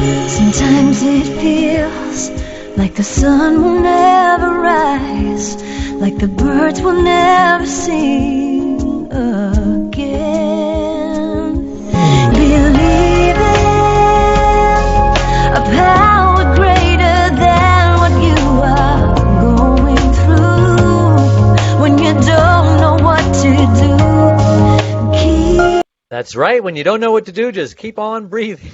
Sometimes it feels like the sun will never rise, like the birds will never sing again. Believe in a power greater than what you are going through. When you don't know what to do, That's right. When you don't know what to do, just keep on breathing.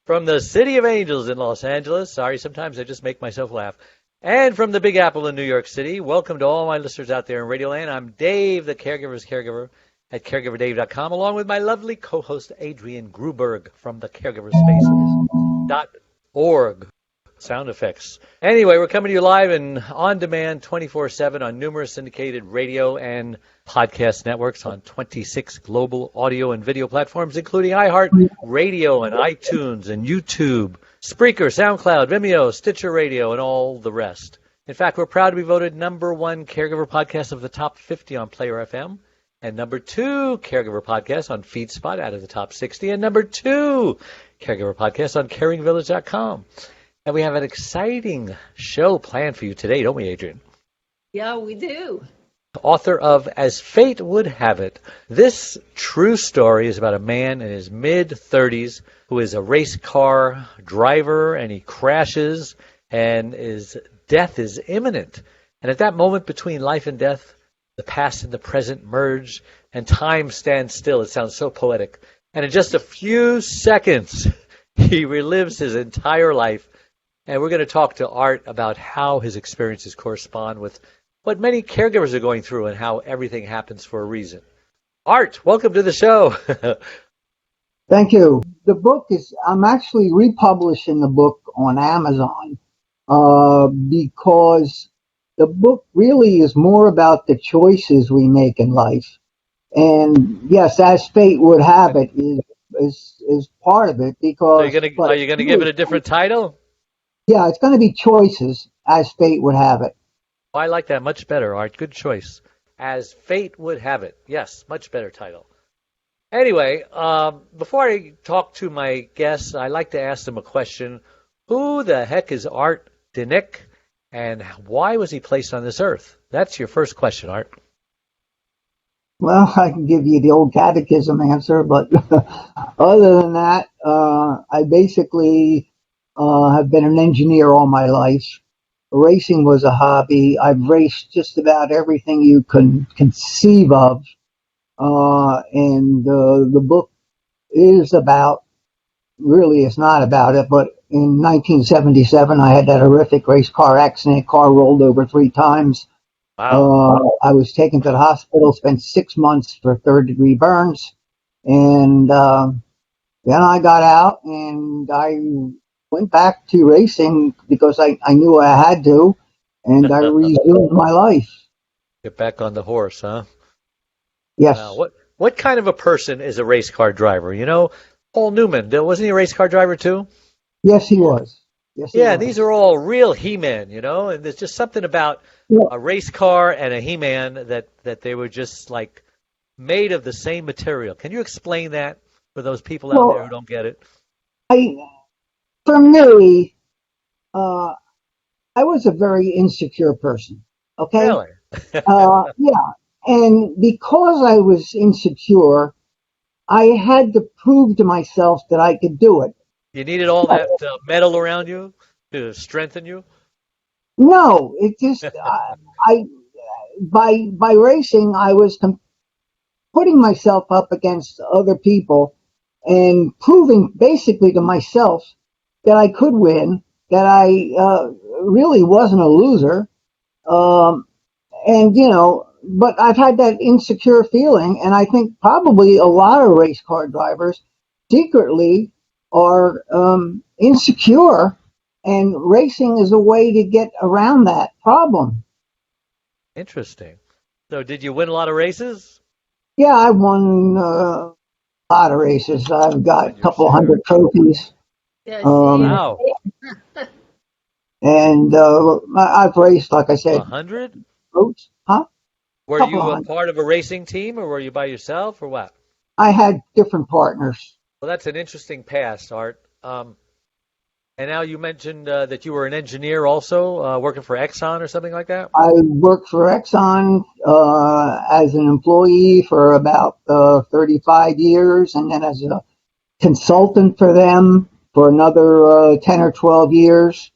From the City of Angels in Los Angeles. Sorry, sometimes I just make myself laugh. And from the Big Apple in New York City. Welcome to all my listeners out there in Radio Land. I'm Dave, the Caregiver's Caregiver at caregiverdave.com, along with my lovely co-host Adrian Gruberg from the caregiverspace.org. Sound effects. Anyway, we're coming to you live and on demand 24/7 on numerous syndicated radio and podcast networks on 26 global audio and video platforms, including iHeartRadio and iTunes and YouTube, Spreaker, SoundCloud, Vimeo, Stitcher Radio, and all the rest. In fact, we're proud to be voted #1 caregiver podcast of the top 50 on Player FM, and #2 caregiver podcast on FeedSpot out of the top 60, and #2 caregiver podcast on caringvillage.com. And we have an exciting show planned for you today, don't we, Adrian? Yeah, we do. Author of As Fate Would Have It. This true story is about a man in his mid-30s who is a race car driver, and he crashes, and his death is imminent. And at that moment between life and death, the past and the present merge, and time stands still. It sounds so poetic. And in just a few seconds, he relives his entire life. And we're going to talk to Art about how his experiences correspond with what many caregivers are going through and how everything happens for a reason. Art, welcome to the show. Thank you. The book I'm actually republishing the book on Amazon because the book really is more about the choices we make in life. And yes, As Fate Would Have It is part of it because... So are you going to give it a different title? Yeah, it's going to be Choices, As Fate Would Have It. Oh, I like that much better, Art. Good choice. As Fate Would Have It. Yes, much better title. Anyway, before I talk to my guests, I like to ask them a question. Who the heck is Art Dinick, and why was he placed on this earth? That's your first question, Art. Well, I can give you the old catechism answer, but other than that, I basically... I've been an engineer all my life. Racing was a hobby. I've raced just about everything you can conceive of. And the book is about, really it's not about it, but in 1977 I had that horrific race car accident. Car rolled over 3 times. Wow. I was taken to the hospital, spent 6 months for 3rd-degree burns. And then I got out and I went back to racing because I knew I had to, and I resumed my life. Get back on the horse, huh? Yes. What kind of a person is a race car driver? You know, Paul Newman, wasn't he a race car driver too? Yes, he was. Yes, he was. These are all real He-Men, you know, and there's just something about a race car and a He-Man that they were just like made of the same material. Can you explain that for those people out there who don't get it? For me, I was a very insecure person. Okay. Really? Yeah. And because I was insecure, I had to prove to myself that I could do it. You needed all that metal around you to strengthen you? No, it just, by racing, I was putting myself up against other people and proving basically to myself that I could win, that I really wasn't a loser. And, you know, but I've had that insecure feeling, and I think probably a lot of race car drivers secretly are insecure, and racing is a way to get around that problem. Interesting. So did you win a lot of races? Yeah, I won a lot of races. I've got a couple hundred trophies. Wow. And I've raced, like I said. 100? Boats. Huh? Were you a part of a racing team, or were you by yourself, or what? I had different partners. Well, that's an interesting past, Art. And now you mentioned that you were an engineer also, working for Exxon or something like that? I worked for Exxon as an employee for about 35 years, and then as a consultant for them for another 10 or 12 years.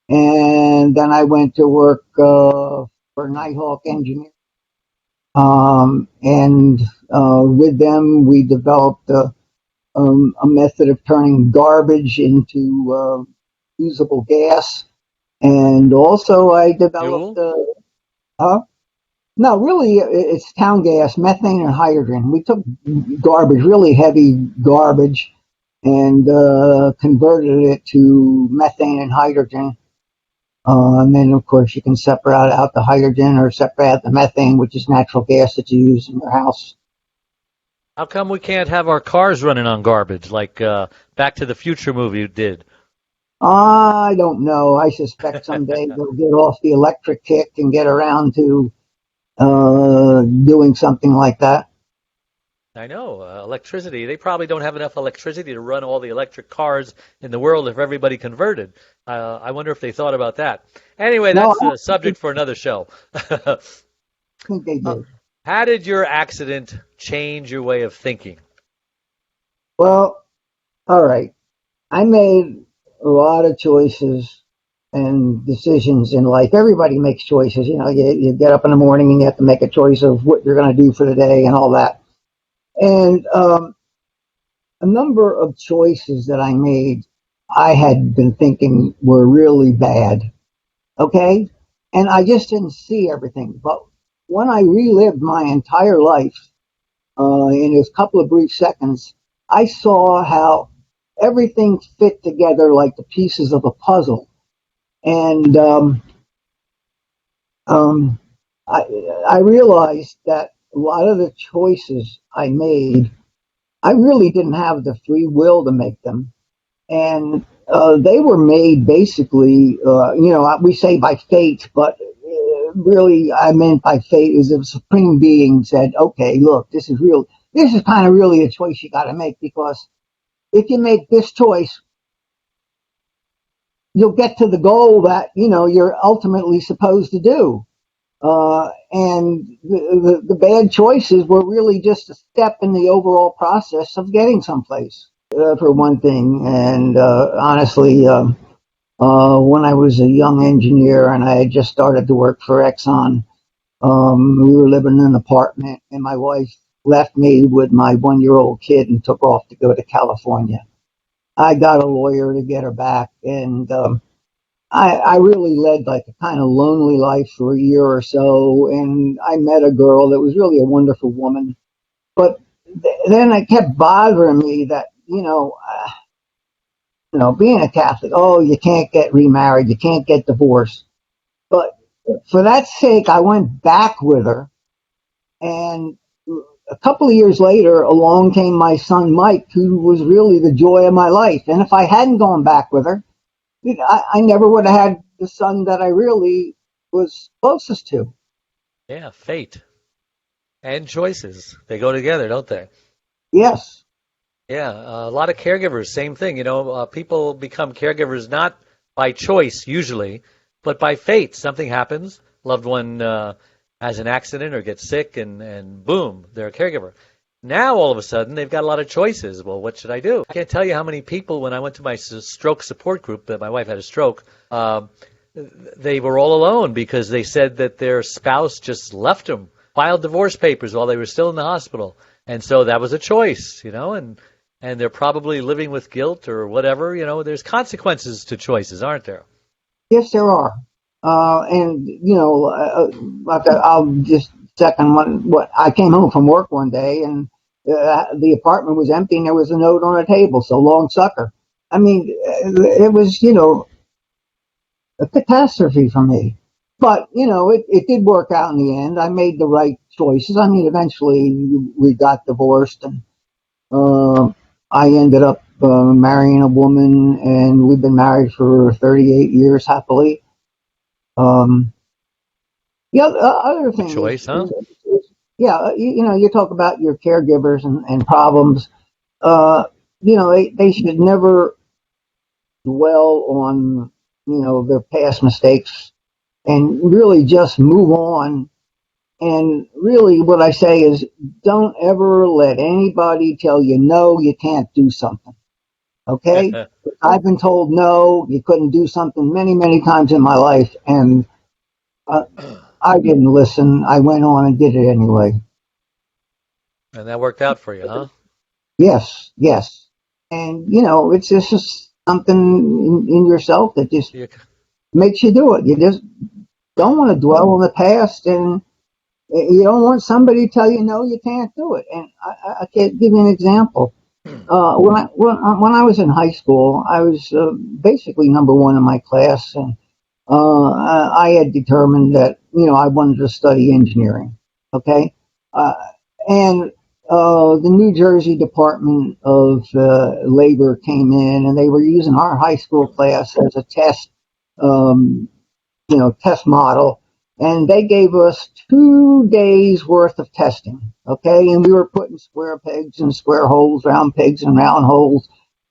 And then I went to work for Nighthawk Engineering. And with them, we developed a method of turning garbage into usable gas. And also, I developed. Fuel? Uh, no, really, it's town gas, methane, and hydrogen. We took garbage, really heavy garbage, and converted it to methane and hydrogen. And then, of course, you can separate out the hydrogen or separate out the methane, which is natural gas that you use in your house. How come we can't have our cars running on garbage like Back to the Future movie did? I don't know. I suspect someday they'll get off the electric kick and get around to doing something like that. I know, electricity. They probably don't have enough electricity to run all the electric cars in the world if everybody converted. I wonder if they thought about that. Anyway, No, that's a subject for another show. I think they did. How did your accident change your way of thinking? Well, all right. I made a lot of choices and decisions in life. Everybody makes choices. You know, you get up in the morning and you have to make a choice of what you're going to do for the day and all that. And a number of choices that I made, I had been thinking were really bad. Okay? And I just didn't see everything. But when I relived my entire life in a couple of brief seconds, I saw how everything fit together like the pieces of a puzzle. And um, I, I realized that a lot of the choices I made, I really didn't have the free will to make them. And they were made basically, we say by fate, but really I meant by fate is the supreme being said, okay, look, this is real. This is kind of really a choice you got to make, because if you make this choice, you'll get to the goal that, you're ultimately supposed to do. And the bad choices were really just a step in the overall process of getting someplace, for one thing. And honestly, when I was a young engineer and I had just started to work for Exxon, we were living in an apartment, and my wife left me with my 1-year-old kid and took off to go to California. I got a lawyer to get her back, and I really led like a kind of lonely life for a year or so, and I met a girl that was really a wonderful woman. But then it kept bothering me that, being a Catholic, oh, you can't get remarried, you can't get divorced. But for that sake, I went back with her, and a couple of years later, along came my son Mike, who was really the joy of my life. And if I hadn't gone back with her, I never would have had the son that I really was closest to. Yeah, fate and choices. They go together, don't they? Yes. Yeah, a lot of caregivers, same thing. People become caregivers not by choice usually, but by fate. Something happens, loved one has an accident or gets sick, and boom, they're a caregiver. Now, all of a sudden, they've got a lot of choices. Well, what should I do? I can't tell you how many people, when I went to my stroke support group, that my wife had a stroke, they were all alone because they said that their spouse just left them, filed divorce papers while they were still in the hospital. And so that was a choice, and they're probably living with guilt or whatever. There's consequences to choices, aren't there? Yes, there are. I'll just second what I came home from work one day, and the apartment was empty and there was a note on the table, so long sucker. I mean, it was, a catastrophe for me. But, it did work out in the end. I made the right choices. I mean, eventually we got divorced, and I ended up marrying a woman, and we've been married for 38 years happily. The other thing Choice, huh? yeah, you talk about your caregivers and problems. They should never dwell on, their past mistakes and really just move on. And really what I say is don't ever let anybody tell you, no, you can't do something. Okay? I've been told no, you couldn't do something many, many times in my life. And I didn't listen. I went on and did it anyway. And that worked out for you, huh? Yes, yes. And, it's just something in yourself that just You, makes you do it. You just don't want to dwell on the past, and you don't want somebody to tell you, no, you can't do it. And I can't give you an example. When I was in high school, I was basically number one in my class, and I had determined that I wanted to study engineering. Okay, uh, and the New Jersey Department of Labor came in, and they were using our high school class as a test, um, test model, and they gave us 2 days worth of testing. Okay, and we were putting square pegs in square holes, round pegs in round holes,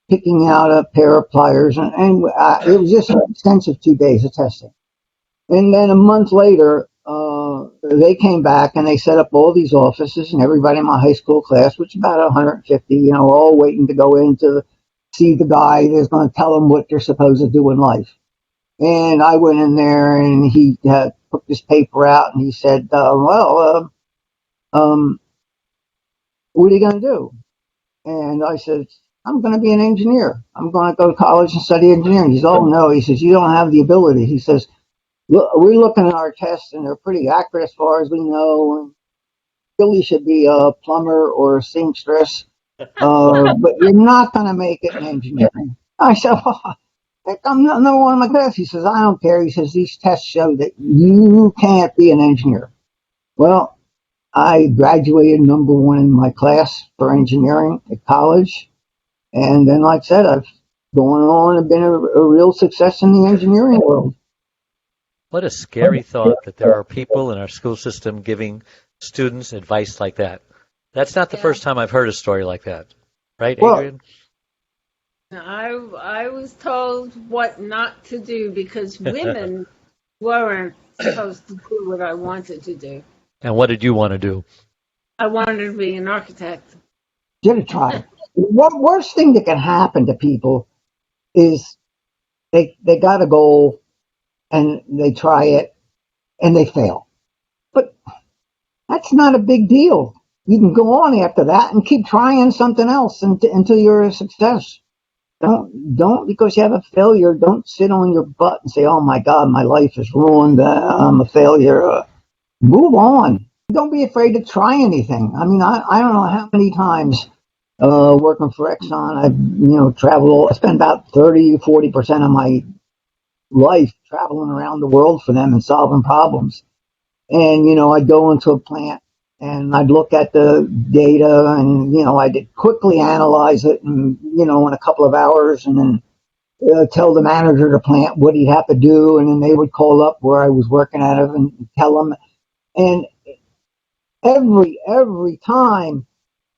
picking out a pair of pliers, and it was just an extensive 2 days of testing. And then a month later, they came back and they set up all these offices, and everybody in my high school class, which is about 150, all waiting to go in to see the guy that's going to tell them what they're supposed to do in life. And I went in there, and he put this paper out, and he said, what are you going to do? And I said, I'm going to be an engineer. I'm going to go to college and study engineering. He says, oh, no. He says, you don't have the ability. He says, look, we're looking at our tests, and they're pretty accurate as far as we know. And really should be a plumber or a seamstress, but you're not going to make it in engineering. I said, well, I'm not number one in my class. He says, I don't care. He says, these tests show that you can't be an engineer. Well, I graduated number one in my class for engineering at college. And then, like I said, I've gone on and been a real success in the engineering world. what a scary thought that there are people in our school system giving students advice like that. That's not the first time I've heard a story like that. Right, Adrian? I was told what not to do because women weren't supposed to do what I wanted to do. And what did you want to do? I wanted to be an architect. Should have tried. What worst thing that can happen to people is they got a goal and they try it and they fail. But that's not a big deal. You can go on after that and keep trying something else until you're a success. Don't because you have a failure. Don't sit on your butt and say, "Oh my God, my life is ruined. I'm a failure." Move on. Don't be afraid to try anything. I mean, I don't know how many times working for Exxon, I've traveled. I spent about 30-40% of my life traveling around the world for them and solving problems. And I'd go into a plant and I'd look at the data, and I'd quickly analyze it, and in a couple of hours, and then tell the manager of the plant what he'd have to do, and then they would call up where I was working at it and tell them. And every time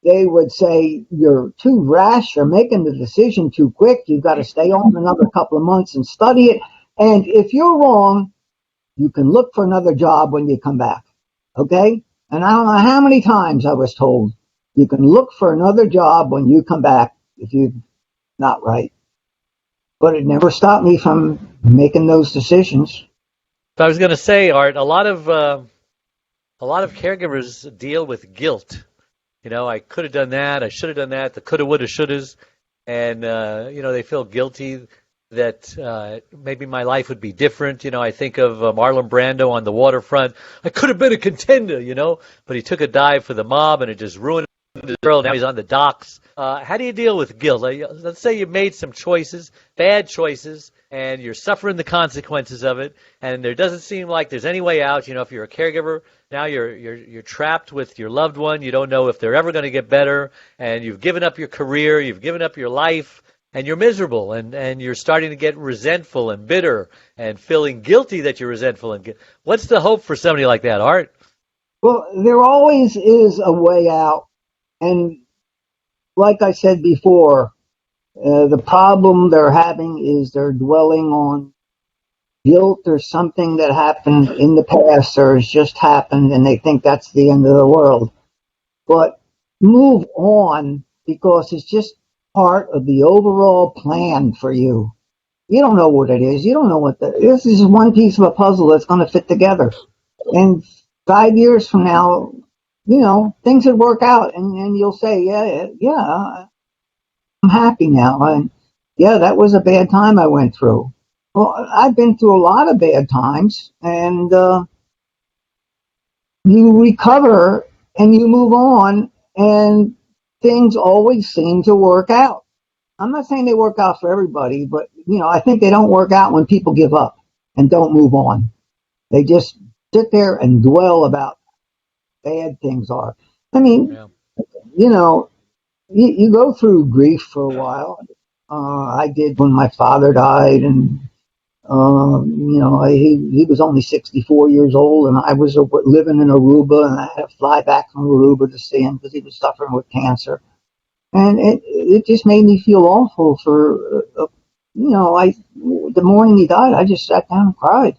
they would say, you're too rash, you're making the decision too quick, you've got to stay on another couple of months and study it. And if you're wrong, you can look for another job when you come back. Okay? And I don't know how many times I was told, you can look for another job when you come back if you're not right. But it never stopped me from making those decisions. So I was going to say, Art, a lot of caregivers deal with guilt. I could have done that. I should have done that. The coulda, woulda, shouldas. And, they feel guilty that maybe my life would be different. I think of Marlon Brando on the waterfront. I could have been a contender, but he took a dive for the mob and it just ruined his world. Now he's on the docks. How do you deal with guilt? Let's say you made some choices, bad choices, and you're suffering the consequences of it, and there doesn't seem like there's any way out. If you're a caregiver, now you're trapped with your loved one. You don't know if they're ever going to get better, and you've given up your career, you've given up your life, and you're miserable, and you're starting to get resentful and bitter and feeling guilty that you're resentful. And what's the hope for somebody like that, Art? Well, there always is a way out. And like I said before, The problem they're having is they're dwelling on guilt or something that happened in the past or has just happened, and they think that's the end of the world. But move on, because it's just part of the overall plan for you. You don't know what it is. You don't know this is one piece of a puzzle that's going to fit together. And 5 years from now, things would work out, and you'll say, yeah, I'm happy now. And yeah, that was a bad time I went through. Well, I've been through a lot of bad times, and you recover and you move on, and things always seem to work out. I'm not saying they work out for everybody, but I think they don't work out when people give up and don't move on. They just sit there and dwell about how bad things are. I mean, Yeah. You go through grief for a while. I did when my father died, and he was only 64 years old, and I was living in Aruba, and I had to fly back from Aruba to see him because he was suffering with cancer. And it just made me feel awful for, the morning he died, I just sat down and cried.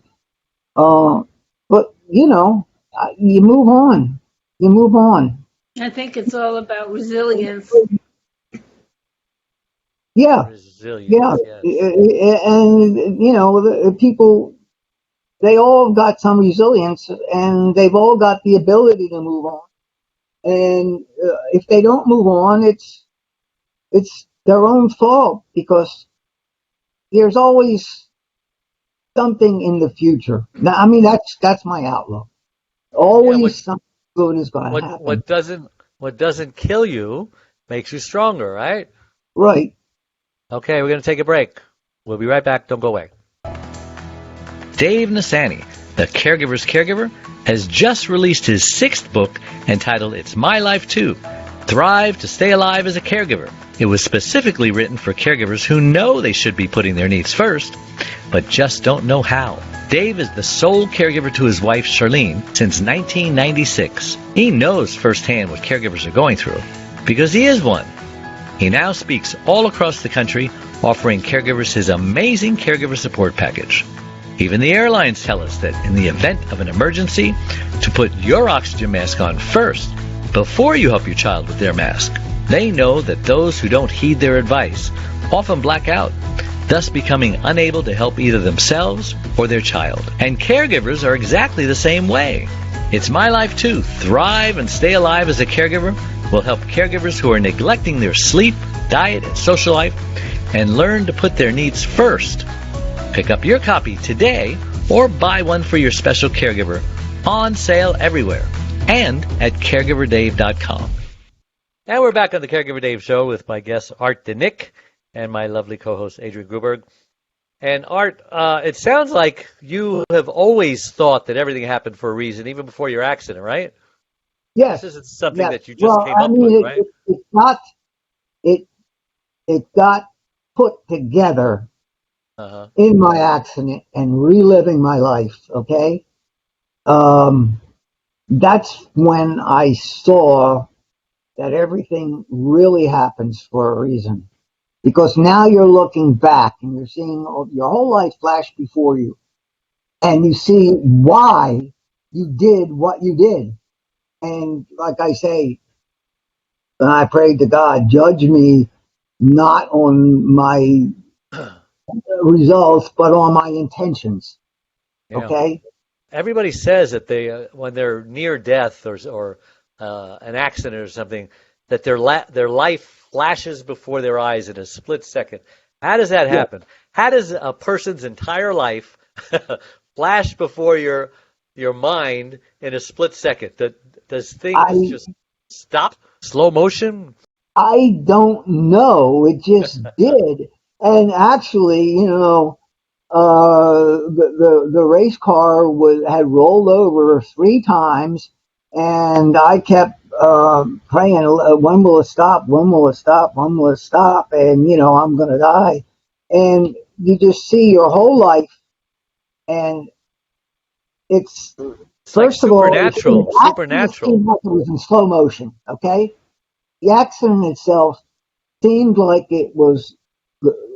But, you move on. You move on. I think it's all about resilience. Yeah. Resilience. Yeah. Yes. And, the people, they all got some resilience, and they've all got the ability to move on. And if they don't move on, it's their own fault, because there's always something in the future. Now, I mean, that's my outlook. Always something good is going to happen. What doesn't kill you makes you stronger, right? Right. Okay, we're going to take a break. We'll be right back. Don't go away. Dave Nassani, the Caregiver's Caregiver, has just released his 6th book entitled It's My Life Too, Thrive to Stay Alive as a Caregiver. It was specifically written for caregivers who know they should be putting their needs first, but just don't know how. Dave is the sole caregiver to his wife, Charlene, since 1996. He knows firsthand what caregivers are going through, because he is one. He now speaks all across the country, offering caregivers his amazing caregiver support package. Even the airlines tell us that in the event of an emergency, to put your oxygen mask on first, before you help your child with their mask. They know that those who don't heed their advice often black out, thus becoming unable to help either themselves or their child. And caregivers are exactly the same way. It's My Life Too, Thrive and Stay Alive as a Caregiver will help caregivers who are neglecting their sleep, diet, and social life and learn to put their needs first. Pick up your copy today or buy one for your special caregiver, on sale everywhere and at caregiverdave.com. And we're back on the Caregiver Dave Show with my guest Art DeNick and my lovely co-host Adrian Gruberg. And Art, it sounds like you have always thought that everything happened for a reason, even before your accident, right? Yes. This isn't something that you just came up with, right? It's not. It got put together in my accident and reliving my life. Okay, that's when I saw that everything really happens for a reason. Because now you're looking back and you're seeing your whole life flash before you, and you see why you did what you did. And like I say, and I prayed to God, judge me not on my results, but on my intentions. Yeah. Okay? Everybody says that they, when they're near death or an accident or something, that their life flashes before their eyes in a split second. How does that happen? How does a person's entire life flash before your mind in a split second? Does things just stop? Slow motion? I don't know. It just did. And actually, the race car had rolled over 3 times, and I kept praying, when will it stop? When will it stop? When will it stop? And I'm going to die. And you just see your whole life, and it's first like of all, supernatural. It seemed like it was in slow motion. Okay, the accident itself seemed like it was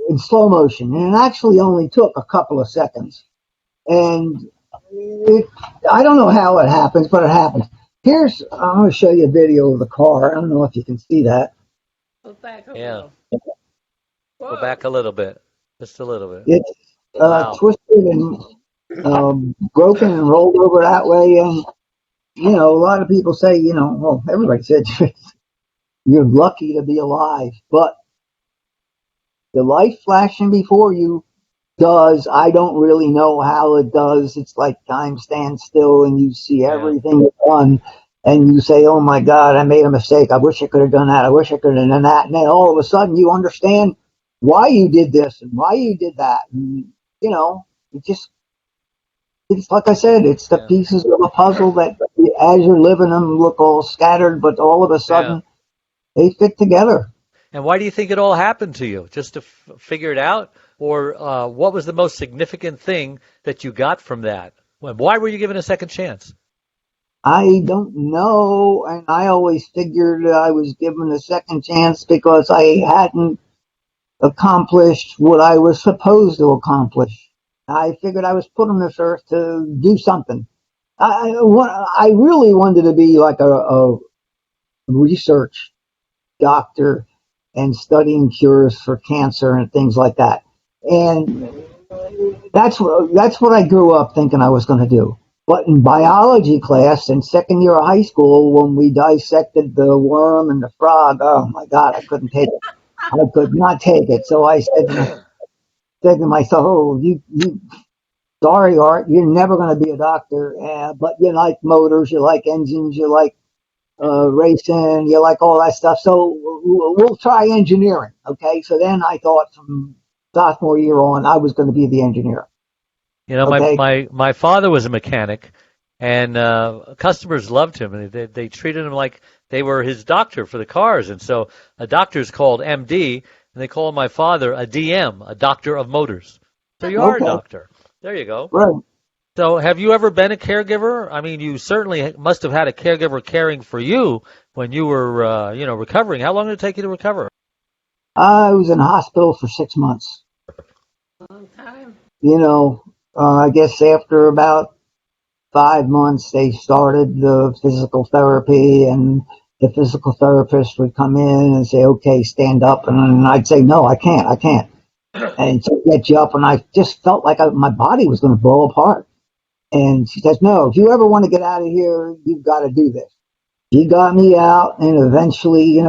in slow motion, and it actually only took a couple of seconds. And I don't know how it happens, but it happens. I'm going to show you a video of the car. I don't know if you can see that. Go back a Yeah. little. Go Whoa. back a little bit. Just a little bit. It's Wow. twisted and broken and rolled over that way. And, a lot of people say, well, everybody said you're lucky to be alive. But the life flashing before you does. I don't really know how it does. It's like time stands still and you see Yeah. everything done and you say, oh my God, I made a mistake. I wish I could have done that. I wish I could have done that. And then all of a sudden you understand why you did this and why you did that. And, it's like I said, it's the Yeah. pieces of a puzzle that as you're living them look all scattered, but all of a Yeah. sudden they fit together. And why do you think it all happened to you? Just to figure it out? Or what was the most significant thing that you got from that? Why were you given a second chance? I don't know, and I always figured I was given a second chance because I hadn't accomplished what I was supposed to accomplish. I figured I was put on this earth to do something. I really wanted to be like a research doctor and studying cures for cancer and things like that. And that's what I grew up thinking I was going to do. But in biology class in second year of high school, when we dissected the worm and the frog, oh my God, I couldn't take it. I could not take it. So I said to myself, "Oh, you, sorry, Art, you're never going to be a doctor. But you like motors, you like engines, you like racing, you like all that stuff. So we'll try engineering." Okay. So then I thought from sophomore year on, I was going to be the engineer. You know, Okay. my father was a mechanic, and customers loved him, and they treated him like they were his doctor for the cars. And so a doctor's called MD, and they call my father a DM, a doctor of motors. So you are a Okay. doctor. There you go. Right. So have you ever been a caregiver? I mean, you certainly must have had a caregiver caring for you when you were, recovering. How long did it take you to recover? I was in the hospital for 6 months. Long time. I guess after about 5 months, they started the physical therapy, and the physical therapist would come in and say, "Okay, stand up," and I'd say, "No, I can't." And so get you up, and I just felt like my body was going to blow apart. And she says, "No, if you ever want to get out of here, you've got to do this." She got me out, and eventually,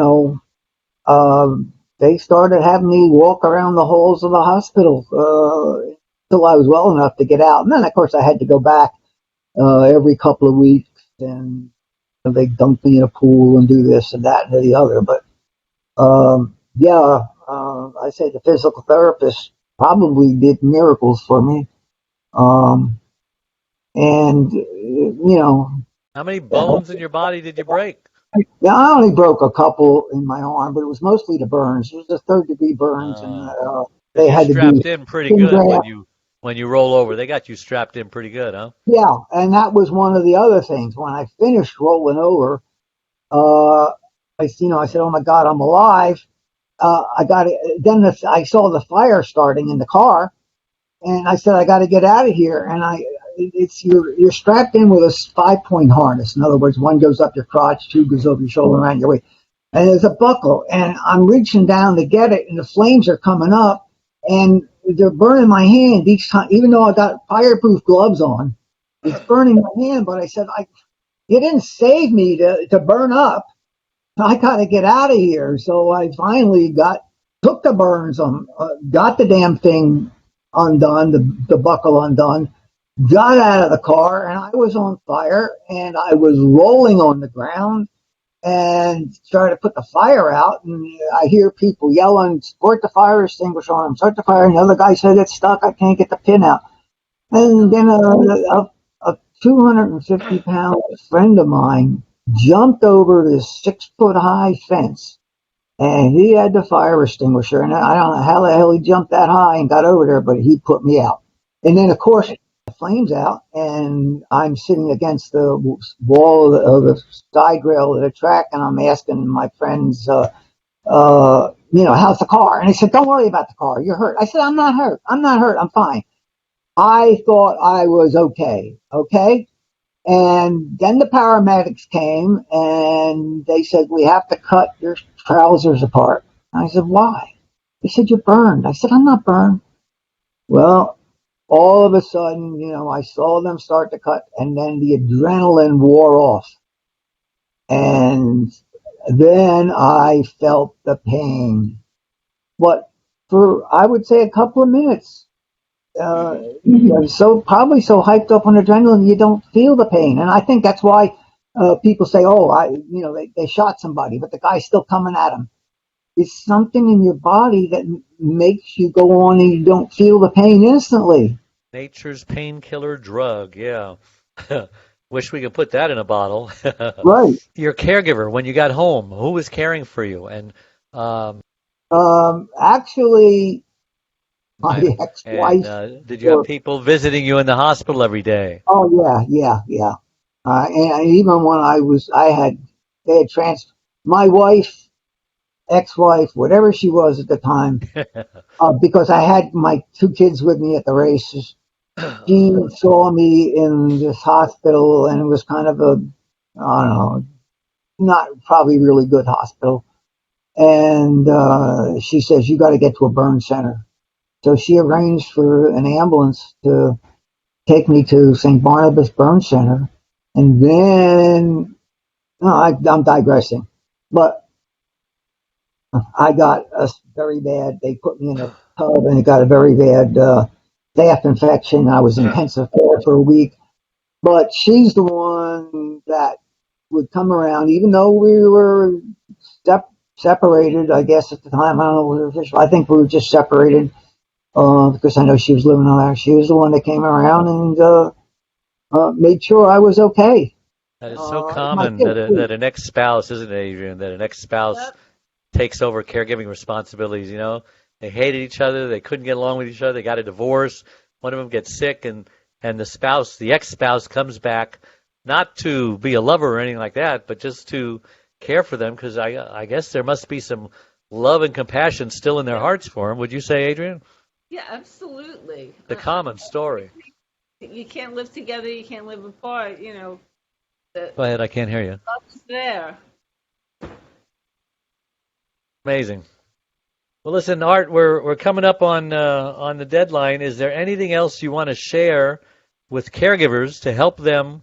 they started having me walk around the halls of the hospital till I was well enough to get out. And then, of course, I had to go back every couple of weeks, and they dumped me in a pool and do this and that and the other. But I say the physical therapist probably did miracles for me. And How many bones in your body did you break? yeah, I only broke a couple in my arm, but it was mostly the burns. It was the third-degree burns, and Because they you're had to do strapped in pretty skin good graft. when you roll over. They got you strapped in pretty good, huh? Yeah, and that was one of the other things. When I finished rolling over, I said, "Oh my God, I'm alive." I got it. Then I saw the fire starting in the car, and I said, "I got to get out of here." And you're strapped in with a 5-point harness. In other words, one goes up your crotch, two goes over your shoulder, around your waist, and there's a buckle. And I'm reaching down to get it, and the flames are coming up, and they're burning my hand each time. Even though I got fireproof gloves on, it's burning my hand. But I said, "You didn't save me to burn up. I got to get out of here." So I finally took the burns on, got the damn thing undone, the buckle undone, got out of the car, and I was on fire, and I was rolling on the ground and started to put the fire out. And I hear people yelling, "Squirt the fire extinguisher on him, start the fire." And the other guy said, "It's stuck. I can't get the pin out." And then a 250-pound friend of mine jumped over this 6-foot high fence, and he had the fire extinguisher. And I don't know how the hell he jumped that high and got over there, but he put me out. And then, of course, the flames out, and I'm sitting against the wall of the side rail of the track, and I'm asking my friends, how's the car? And they said, don't worry about the car. You're hurt. I said, I'm not hurt. I'm not hurt. I'm fine. I thought I was okay. Okay. And then the paramedics came and they said, we have to cut your trousers apart. And I said, why? They said, you're burned. I said, I'm not burned. Well, all of a sudden, I saw them start to cut, and then the adrenaline wore off. And then I felt the pain. But for, I would say, a couple of minutes, probably so hyped up on adrenaline, you don't feel the pain. And I think that's why people say, they shot somebody, but the guy's still coming at them. It's something in your body that makes you go on and you don't feel the pain instantly. Nature's painkiller drug, yeah. Wish we could put that in a bottle. Right. Your caregiver, when you got home, who was caring for you? And actually, my ex-wife. Did you have people visiting you in the hospital every day? Oh yeah. And even when they had my wife, ex-wife, whatever she was at the time, because I had my 2 kids with me at the races. She saw me in this hospital, and it was kind of I don't know, not probably really good hospital. And she says, you got to get to a burn center. So she arranged for an ambulance to take me to St. Barnabas Burn Center. And then, I'm digressing, but I got a very bad, they put me in a tub and it got a very bad staph infection. I was in intensive care for a week. But she's the one that would come around, even though we were separated, I guess at the time. I don't know what it was official. I think we were just separated because I know she was living on there. She was the one that came around and made sure I was okay. That is so common that an ex-spouse, isn't it, Adrian, that an ex-spouse takes over caregiving responsibilities, They hated each other. They couldn't get along with each other. They got a divorce. One of them gets sick, and the ex-spouse comes back not to be a lover or anything like that, but just to care for them, because I guess there must be some love and compassion still in their hearts for them. Would you say, Adrian? Yeah, absolutely. The common story. You can't live together. You can't live apart. Go ahead. I can't hear you. Love is there. Amazing. Well, listen, Art, we're coming up on the deadline. Is there anything else you want to share with caregivers to help them,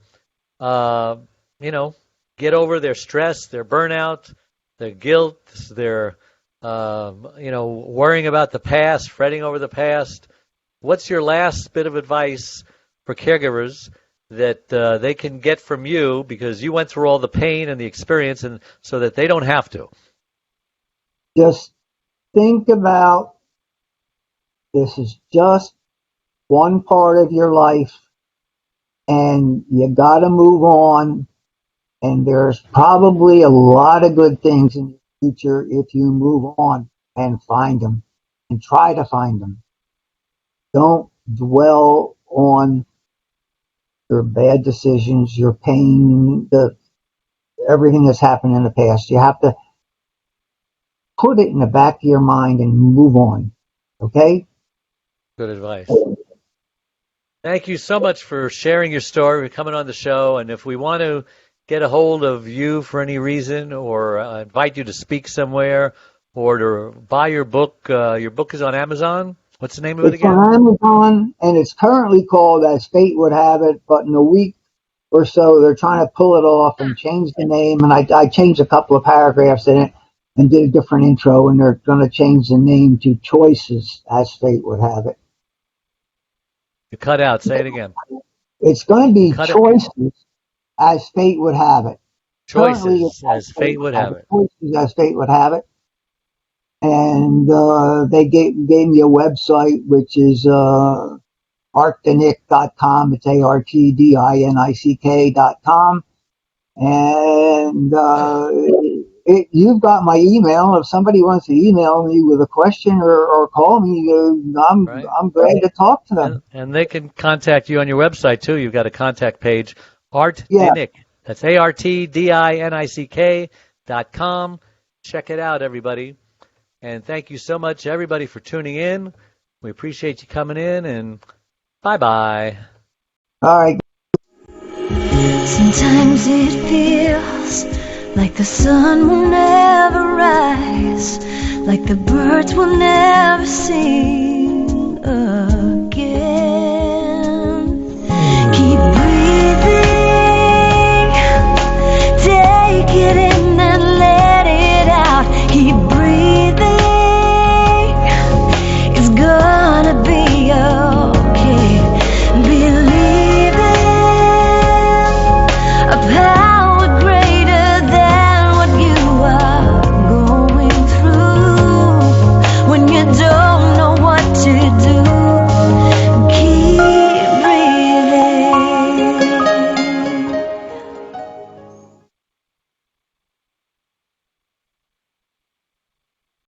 get over their stress, their burnout, their guilt, their, worrying about the past, fretting over the past? What's your last bit of advice for caregivers that they can get from you, because you went through all the pain and the experience, and so that they don't have to? Just think about, this is just one part of your life, and you got to move on. And there's probably a lot of good things in the future if you move on and find them and try to find them. Don't dwell on your bad decisions, your pain, everything that's happened in the past. You have to put it in the back of your mind and move on. Okay? Good advice. Thank you so much for sharing your story, for coming on the show. And if we want to get a hold of you for any reason, or invite you to speak somewhere, or to buy your book is on Amazon. What's the name of it again? It's on Amazon, and it's currently called As Fate Would Have It, but in a week or so they're trying to pull it off and change the name, and I changed a couple of paragraphs in it and did a different intro, and they're going to change the name to Choices As Fate Would Have It. You cut out. Say it again. It's going to be Choices As Fate Would Have It. Choices As Fate Would Have It. Choices As Fate Would Have It. And they gave me a website, which is artdinick.com. It's ARTDINICK.com. And you've got my email. If somebody wants to email me with a question or call me, I'm glad to talk to them. And they can contact you on your website, too. You've got a contact page, ArtDinick. That's ARTDINICK.com. Check it out, everybody. And thank you so much, everybody, for tuning in. We appreciate you coming in, and bye-bye. All right. Sometimes it feels like the sun will never rise, like the birds will never sing.